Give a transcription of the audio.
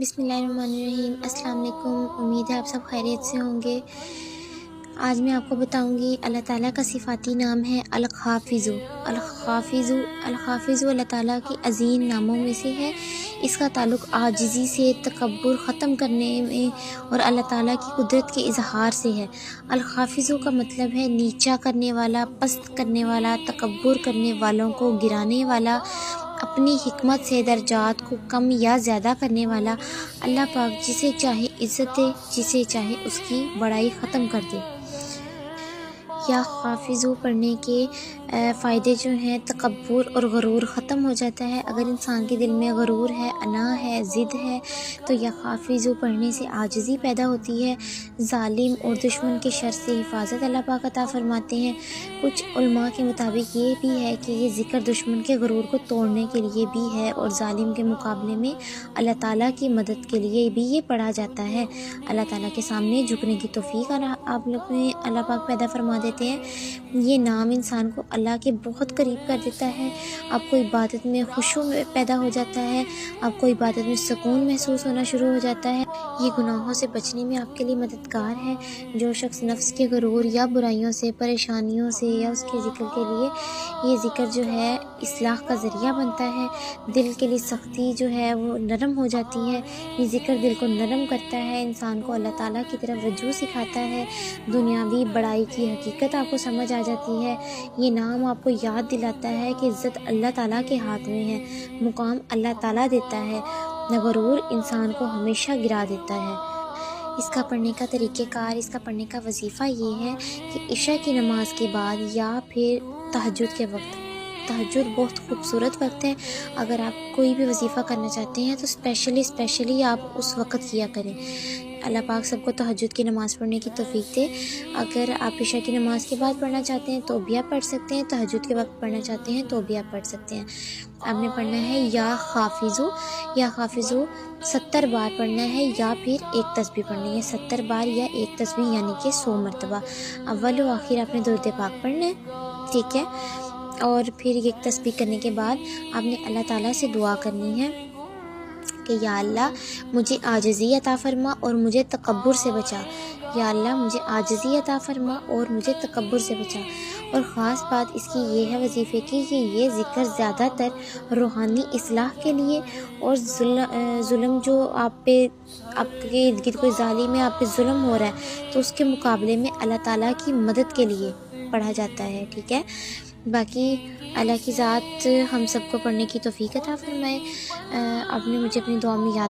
بسم اللہ الرحمن الرحیم۔ السلام علیکم، امید ہے آپ سب خیریت سے ہوں گے۔ آج میں آپ کو بتاؤں گی اللہ تعالیٰ کا صفاتی نام ہے الحافظ۔ الحافظ الحافظ اللہ تعالیٰ کے عظیم ناموں میں سے ہے۔ اس کا تعلق عاجزی سے، تکبر ختم کرنے میں اور اللہ تعالیٰ کی قدرت کے اظہار سے ہے۔ الحافظ کا مطلب ہے نیچا کرنے والا، پست کرنے والا، تکبر کرنے والوں کو گرانے والا، اپنی حکمت سے درجات کو کم یا زیادہ کرنے والا۔ اللہ پاک جسے چاہے عزت دے، جسے چاہے اس کی بڑائی ختم کر دے۔ یا حافظ پڑھنے کے فائدے جو ہیں، تکبر اور غرور ختم ہو جاتا ہے۔ اگر انسان کے دل میں غرور ہے، انا ہے، ضد ہے، تو یا حافظ پڑھنے سے عاجزی پیدا ہوتی ہے۔ ظالم اور دشمن کے شر سے حفاظت اللہ پاک عطا فرماتے ہیں۔ کچھ علماء کے مطابق یہ بھی ہے کہ یہ ذکر دشمن کے غرور کو توڑنے کے لیے بھی ہے اور ظالم کے مقابلے میں اللہ تعالیٰ کی مدد کے لیے بھی یہ پڑھا جاتا ہے۔ اللہ تعالیٰ کے سامنے جھکنے کی توفیق آپ لوگ میں اللہ پاک پیدا فرما دیتے ہیں۔ یہ نام انسان کو اللہ کے بہت قریب کر دیتا ہے۔ آپ کو عبادت میں خشوع پیدا ہو جاتا ہے، آپ کو عبادت میں سکون محسوس ہونا شروع ہو جاتا ہے۔ یہ گناہوں سے بچنے میں آپ کے لیے مددگار ہے۔ جو شخص نفس کے غرور یا برائیوں سے، پریشانیوں سے یا اس کے ذکر کے لیے، یہ ذکر جو ہے اصلاح کا ذریعہ بنتا ہے۔ دل کے لیے سختی جو ہے وہ نرم ہو جاتی ہے۔ یہ ذکر دل کو نرم کرتا ہے، انسان کو اللہ تعالیٰ کی طرف رجوع سکھاتا ہے۔ دنیاوی بڑائی کی حقیقت آپ کو سمجھ آ جاتی ہے۔ یہ نام آپ کو یاد دلاتا ہے کہ عزت اللہ تعالیٰ کے ہاتھ میں ہے، مقام اللہ تعالیٰ دیتا ہے۔ غرور انسان کو ہمیشہ گرا دیتا ہے۔ اس کا پڑھنے کا طریقہ کار، اس کا پڑھنے کا وظیفہ یہ ہے کہ عشاء کی نماز کے بعد یا پھر تہجد کے وقت۔ تہجد بہت خوبصورت وقت ہے۔ اگر آپ کوئی بھی وظیفہ کرنا چاہتے ہیں تو اسپیشلی آپ اس وقت کیا کریں۔ اللہ پاک سب کو تہجد کی نماز پڑھنے کی توفیق دے۔ اگر آپ عشاء کی نماز کے بعد پڑھنا چاہتے ہیں تو بھی آپ پڑھ سکتے ہیں، تہجد کے وقت پڑھنا چاہتے ہیں تو بھی آپ پڑھ سکتے ہیں۔ آپ نے پڑھنا ہے یا حافظ، یا حافظ 70 بار پڑھنا ہے یا پھر ایک تسبیح پڑھنی ہے۔ 70 بار یا ایک تسبیح یعنی کہ 100 مرتبہ۔ اول و آخر آپ نے درود پاک پڑھنا ہے، ٹھیک ہے؟ اور پھر ایک تسبیح کرنے کے بعد آپ نے اللہ تعالیٰ سے دعا کرنی ہے کہ یا اللہ مجھے عاجزی عطا فرما اور مجھے تکبر سے بچا۔ یا اللہ مجھے عاجزی عطا فرما اور مجھے تکبر سے بچا۔ اور خاص بات اس کی یہ ہے وظیفے کی کہ یہ ذکر زیادہ تر روحانی اصلاح کے لیے اور ظلم جو آپ کے ارد گرد کوئی ظالم ہے، آپ پہ ظلم ہو رہا ہے تو اس کے مقابلے میں اللہ تعالیٰ کی مدد کے لیے پڑھا جاتا ہے، ٹھیک ہے؟ باقی اللہ کی ذات ہم سب کو پڑھنے کی توفیق عطا فرمائے۔ آپ نے مجھے اپنی دعا میں یاد